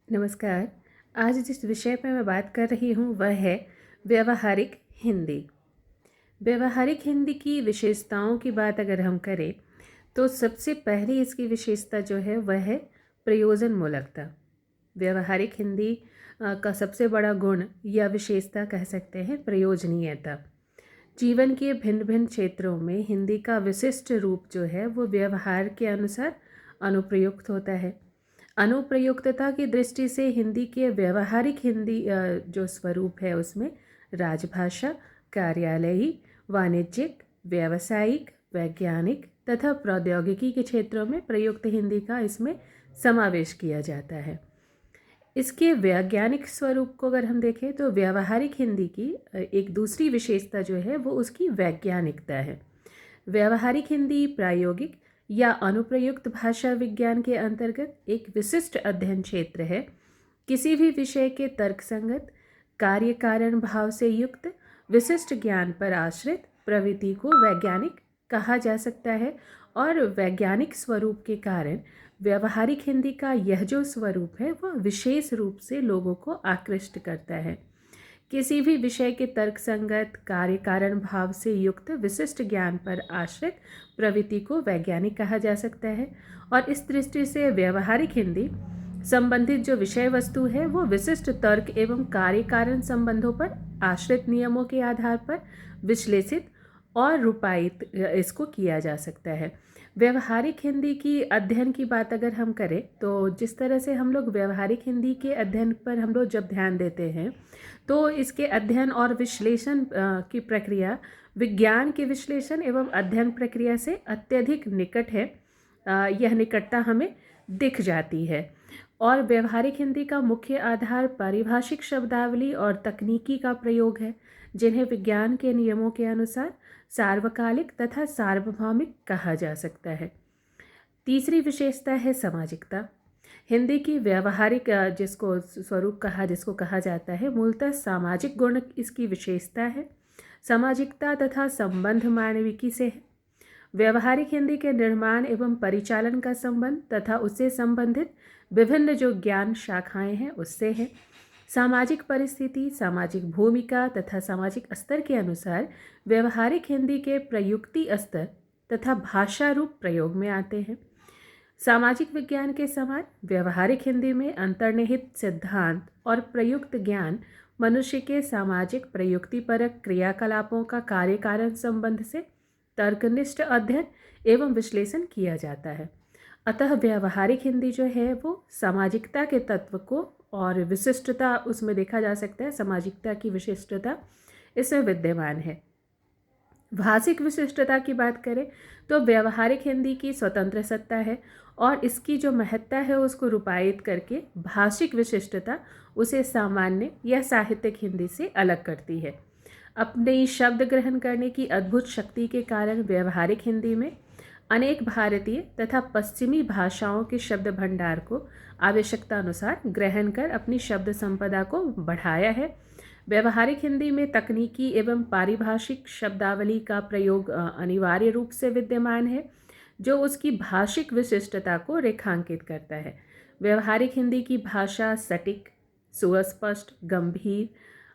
नमस्कार। आज जिस विषय पर मैं बात कर रही हूँ वह है व्यावहारिक हिंदी। व्यावहारिक हिंदी की विशेषताओं की बात अगर हम करें तो सबसे पहली इसकी विशेषता जो है वह है प्रयोजनमूलकता। व्यावहारिक हिंदी का सबसे बड़ा गुण या विशेषता कह सकते हैं प्रयोजनीयता। जीवन के भिन्न भिन्न क्षेत्रों में हिंदी का विशिष्ट रूप जो है वो व्यवहार के अनुसार अनुप्रयुक्त होता है। अनुप्रयुक्तता की दृष्टि से हिंदी के व्यवहारिक हिंदी जो स्वरूप है उसमें राजभाषा, कार्यालयी, वाणिज्यिक, व्यावसायिक, वैज्ञानिक तथा प्रौद्योगिकी के क्षेत्रों में प्रयुक्त हिंदी का इसमें समावेश किया जाता है। इसके वैज्ञानिक स्वरूप को अगर हम देखें तो व्यावहारिक हिंदी की एक दूसरी विशेषता जो है वो उसकी वैज्ञानिकता है। व्यावहारिक हिंदी प्रायोगिक या अनुप्रयुक्त भाषा विज्ञान के अंतर्गत एक विशिष्ट अध्ययन क्षेत्र है। किसी भी विषय के तर्कसंगत, कार्य कारण भाव से युक्त विशिष्ट ज्ञान पर आश्रित प्रवृत्ति को वैज्ञानिक कहा जा सकता है और वैज्ञानिक स्वरूप के कारण व्यावहारिक हिंदी का यह जो स्वरूप है वह विशेष रूप से लोगों को आकृष्ट करता है। किसी भी विषय के तर्कसंगत, कार्य कारण भाव से युक्त विशिष्ट ज्ञान पर आश्रित प्रवृत्ति को वैज्ञानिक कहा जा सकता है और इस दृष्टि से व्यावहारिक हिंदी संबंधित जो विषय वस्तु है वो विशिष्ट तर्क एवं कार्य कारण संबंधों पर आश्रित नियमों के आधार पर विश्लेषित और रूपायित इसको किया जा सकता है। व्यवहारिक हिंदी की अध्ययन की बात अगर हम करें तो जिस तरह से हम लोग व्यवहारिक हिंदी के अध्ययन पर हम लोग जब ध्यान देते हैं तो इसके अध्ययन और विश्लेषण की प्रक्रिया विज्ञान के विश्लेषण एवं अध्ययन प्रक्रिया से अत्यधिक निकट है। यह निकटता हमें दिख जाती है और व्यवहारिक हिंदी का मुख्य आधार पारिभाषिक शब्दावली और तकनीकी का प्रयोग है जिन्हें विज्ञान के नियमों के अनुसार सार्वकालिक तथा सार्वभौमिक कहा जा सकता है। तीसरी विशेषता है सामाजिकता। हिंदी की व्यावहारिक जिसको कहा जाता है मूलतः सामाजिक गुण इसकी विशेषता है। सामाजिकता तथा संबंध मानविकी से है। व्यावहारिक हिंदी के निर्माण एवं परिचालन का संबंध तथा उससे संबंधित विभिन्न जो ज्ञान शाखाएं हैं उससे है। सामाजिक परिस्थिति, सामाजिक भूमिका तथा सामाजिक स्तर के अनुसार व्यावहारिक हिंदी के प्रयुक्ति स्तर तथा भाषा रूप प्रयोग में आते हैं। सामाजिक विज्ञान के समान व्यावहारिक हिंदी में अंतर्निहित सिद्धांत और प्रयुक्त ज्ञान मनुष्य के सामाजिक प्रयुक्तिपरक क्रियाकलापों का कार्य कारण संबंध से तर्कनिष्ठ अध्ययन एवं विश्लेषण किया जाता है। अतः व्यावहारिक हिंदी जो है वो सामाजिकता के तत्व को और विशिष्टता उसमें देखा जा सकता है। सामाजिकता की विशिष्टता इसमें विद्यमान है। भाषिक विशिष्टता की बात करें तो व्यावहारिक हिंदी की स्वतंत्र सत्ता है और इसकी जो महत्ता है उसको रूपायित करके भाषिक विशिष्टता उसे सामान्य या साहित्यिक हिंदी से अलग करती है। अपने शब्द ग्रहण करने की अद्भुत शक्ति के कारण व्यावहारिक हिंदी में अनेक भारतीय तथा पश्चिमी भाषाओं के शब्द भंडार को आवश्यकता अनुसार ग्रहण कर अपनी शब्द संपदा को बढ़ाया है। व्यावहारिक हिंदी में तकनीकी एवं पारिभाषिक शब्दावली का प्रयोग अनिवार्य रूप से विद्यमान है जो उसकी भाषिक विशिष्टता को रेखांकित करता है। व्यावहारिक हिंदी की भाषा सटीक, सुस्पष्ट, गंभीर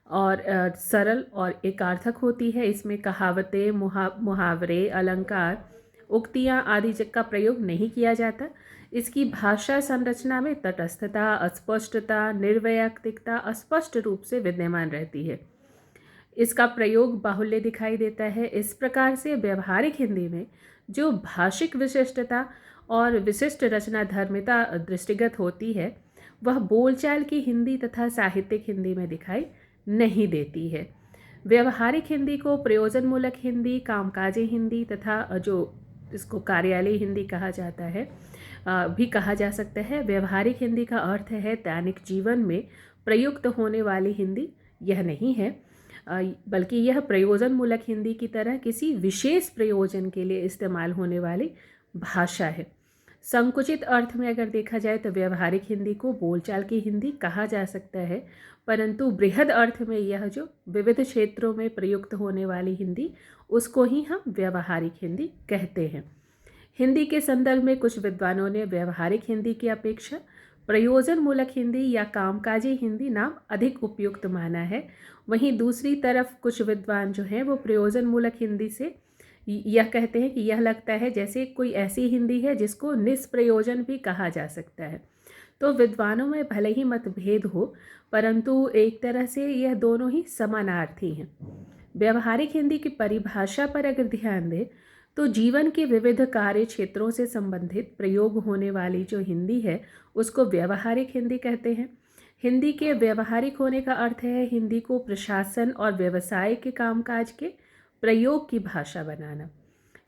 और सरल और एकार्थक होती है। इसमें कहावतें, मुहावरे, अलंकार, उक्तियाँ आदि का प्रयोग नहीं किया जाता। इसकी भाषा संरचना में तटस्थता, अस्पष्टता, निर्वैयक्तिकता स्पष्ट रूप से विद्यमान रहती है। इसका प्रयोग बाहुल्य दिखाई देता है। इस प्रकार से व्यावहारिक हिंदी में जो भाषिक विशिष्टता और विशिष्ट रचना धर्मिता दृष्टिगत होती है वह बोलचाल की हिंदी तथा साहित्यिक हिंदी में दिखाई नहीं देती है। व्यावहारिक हिंदी को प्रयोजनमूलक हिंदी, कामकाजी हिंदी तथा जो इसको कार्यालयी हिंदी कहा जाता है भी कहा जा सकता है। व्यावहारिक हिंदी का अर्थ है दैनिक जीवन में प्रयुक्त होने वाली हिंदी। यह नहीं है बल्कि यह प्रयोजनमूलक हिंदी की तरह किसी विशेष प्रयोजन के लिए इस्तेमाल होने वाली भाषा है। संकुचित अर्थ में अगर देखा जाए तो व्यावहारिक हिंदी को बोलचाल की हिंदी कहा जा सकता है, परंतु बृहद अर्थ में यह जो विविध क्षेत्रों में प्रयुक्त होने वाली हिंदी उसको ही हम व्यावहारिक हिंदी कहते हैं। हिंदी के संदर्भ में कुछ विद्वानों ने व्यावहारिक हिंदी की अपेक्षा प्रयोजन मूलक हिंदी या कामकाजी हिंदी नाम अधिक उपयुक्त माना है। वहीं दूसरी तरफ कुछ विद्वान जो हैं वो प्रयोजन मूलक हिंदी से यह कहते हैं कि यह लगता है जैसे कोई ऐसी हिंदी है जिसको निष्प्रयोजन भी कहा जा सकता है। तो विद्वानों में भले ही मतभेद हो, परंतु एक तरह से यह दोनों ही समानार्थी हैं। व्यवहारिक हिंदी की परिभाषा पर अगर ध्यान दें तो जीवन के विविध कार्य क्षेत्रों से संबंधित प्रयोग होने वाली जो हिंदी है उसको व्यवहारिक हिंदी कहते हैं। हिंदी के व्यवहारिक होने का अर्थ है हिंदी को प्रशासन और व्यवसाय के कामकाज के प्रयोग की भाषा बनाना।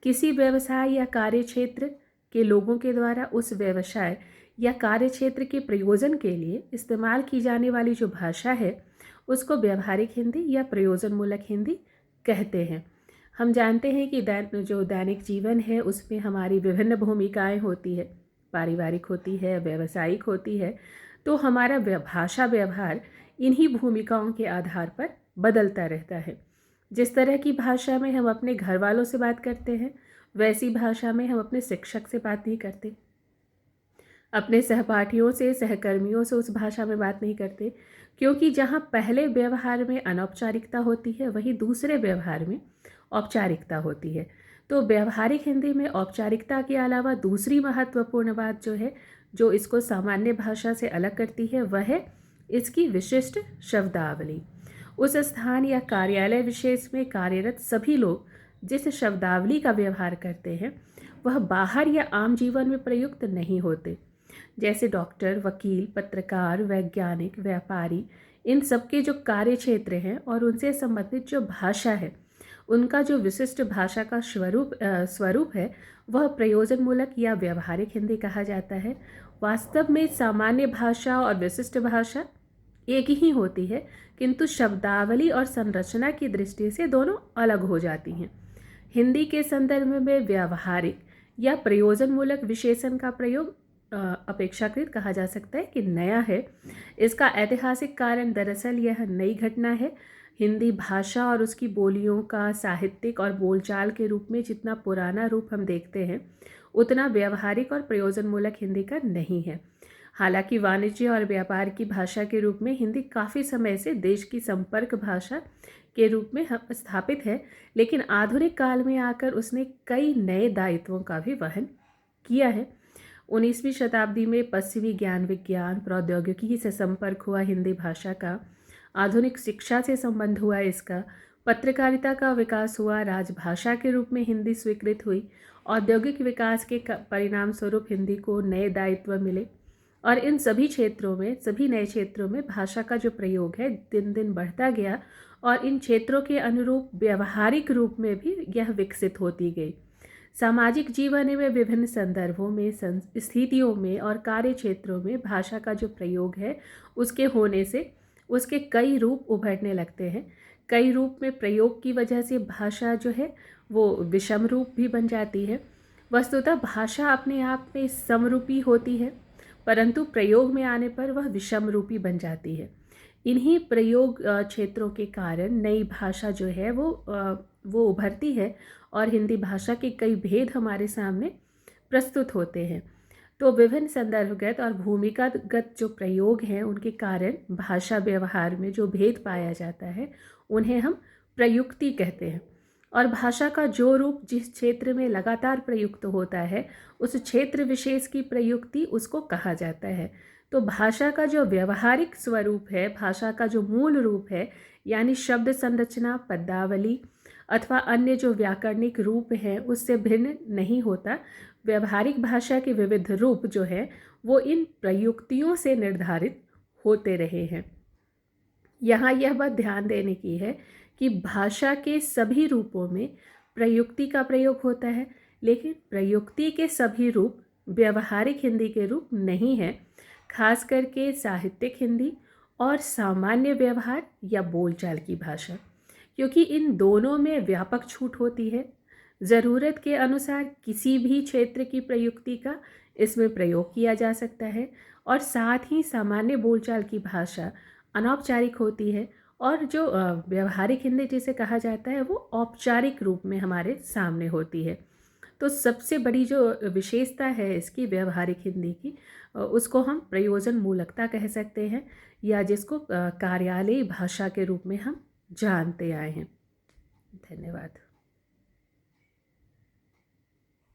किसी व्यवसाय या कार्य क्षेत्र के लोगों के द्वारा उस व्यवसाय या कार्य क्षेत्र के प्रयोजन के लिए इस्तेमाल की जाने वाली जो भाषा है उसको व्यवहारिक हिंदी या प्रयोजन मूलक हिंदी कहते हैं। हम जानते हैं कि जो दैनिक जीवन है उसमें हमारी विभिन्न भूमिकाएं होती है, पारिवारिक होती है, व्यावसायिक होती है। तो हमारा भाषा व्यवहार इन्हीं भूमिकाओं के आधार पर बदलता रहता है। जिस तरह की भाषा में हम अपने घर वालों से बात करते हैं वैसी भाषा में हम अपने शिक्षक से बात नहीं करते, अपने सहपाठियों से, सहकर्मियों से उस भाषा में बात नहीं करते, क्योंकि जहाँ पहले व्यवहार में अनौपचारिकता होती है वहीं दूसरे व्यवहार में औपचारिकता होती है। तो व्यवहारिक हिंदी में औपचारिकता के अलावा दूसरी महत्वपूर्ण बात जो है, जो इसको सामान्य भाषा से अलग करती है, वह है इसकी विशिष्ट शब्दावली। उस स्थान या कार्यालय विशेष में कार्यरत सभी लोग जिस शब्दावली का व्यवहार करते हैं वह बाहर या आम जीवन में प्रयुक्त नहीं होते। जैसे डॉक्टर, वकील, पत्रकार, वैज्ञानिक, व्यापारी, इन सबके जो कार्य क्षेत्र हैं और उनसे संबंधित जो भाषा है उनका जो विशिष्ट भाषा का स्वरूप है वह प्रयोजन मूलक या व्यवहारिक हिंदी कहा जाता है। वास्तव में सामान्य भाषा और विशिष्ट भाषा एक ही होती है, किंतु शब्दावली और संरचना की दृष्टि से दोनों अलग हो जाती हैं। हिंदी के संदर्भ में व्यवहारिक या प्रयोजन मूलक विशेषण का प्रयोग अपेक्षाकृत कहा जा सकता है कि नया है। इसका ऐतिहासिक कारण दरअसल यह नई घटना है। हिंदी भाषा और उसकी बोलियों का साहित्यिक और बोलचाल के रूप में जितना पुराना रूप हम देखते हैं उतना व्यवहारिक और प्रयोजन मूलक हिंदी का नहीं है। हालांकि वाणिज्य और व्यापार की भाषा के रूप में हिंदी काफ़ी समय से देश की संपर्क भाषा के रूप में स्थापित है, लेकिन आधुनिक काल में आकर उसने कई नए दायित्वों का भी वहन किया है। 19वीं शताब्दी में पश्चिमी ज्ञान विज्ञान प्रौद्योगिकी से संपर्क हुआ हिंदी भाषा का, आधुनिक शिक्षा से संबंध हुआ इसका, पत्रकारिता का विकास हुआ, राजभाषा के रूप में हिंदी स्वीकृत हुई, औद्योगिक विकास के परिणाम स्वरूप हिंदी को नए दायित्व मिले और इन सभी नए क्षेत्रों में भाषा का जो प्रयोग है दिन दिन बढ़ता गया और इन क्षेत्रों के अनुरूप व्यवहारिक रूप में भी यह विकसित होती गई। सामाजिक जीवन में विभिन्न संदर्भों में, स्थितियों में और कार्य क्षेत्रों में भाषा का जो प्रयोग है उसके होने से उसके कई रूप उभरने लगते हैं। कई रूप में प्रयोग की वजह से भाषा जो है वो विषम रूप भी बन जाती है। वस्तुतः भाषा अपने आप में समरूपी होती है, परंतु प्रयोग में आने पर वह विषम रूपी बन जाती है। इन्हीं प्रयोग क्षेत्रों के कारण नई भाषा जो है वो उभरती है और हिंदी भाषा के कई भेद हमारे सामने प्रस्तुत होते हैं। तो विभिन्न संदर्भगत और भूमिकागत जो प्रयोग हैं उनके कारण भाषा व्यवहार में जो भेद पाया जाता है उन्हें हम प्रयुक्ति कहते हैं। और भाषा का जो रूप जिस क्षेत्र में लगातार प्रयुक्त होता है उस क्षेत्र विशेष की प्रयुक्ति उसको कहा जाता है। तो भाषा का जो व्यवहारिक स्वरूप है, भाषा का जो मूल रूप है, यानी शब्द संरचना, पदावली अथवा अन्य जो व्याकरणिक रूप हैं उससे भिन्न नहीं होता। व्यवहारिक भाषा के विविध रूप जो है वो इन प्रयुक्तियों से निर्धारित होते रहे हैं। यहाँ यह बात ध्यान देने की है कि भाषा के सभी रूपों में प्रयुक्ति का प्रयोग होता है, लेकिन प्रयुक्ति के सभी रूप व्यवहारिक हिंदी के रूप नहीं है। खास करके साहित्यिक हिंदी और सामान्य व्यवहार या बोलचाल की भाषा, क्योंकि इन दोनों में व्यापक छूट होती है। ज़रूरत के अनुसार किसी भी क्षेत्र की प्रयुक्ति का इसमें प्रयोग किया जा सकता है और साथ ही सामान्य बोलचाल की भाषा अनौपचारिक होती है और जो व्यवहारिक हिंदी जिसे कहा जाता है वो औपचारिक रूप में हमारे सामने होती है। तो सबसे बड़ी जो विशेषता है इसकी व्यवहारिक हिंदी की, उसको हम प्रयोजन मूलकता कह सकते हैं, या जिसको कार्यालयी भाषा के रूप में हम जानते आए हैं। धन्यवाद।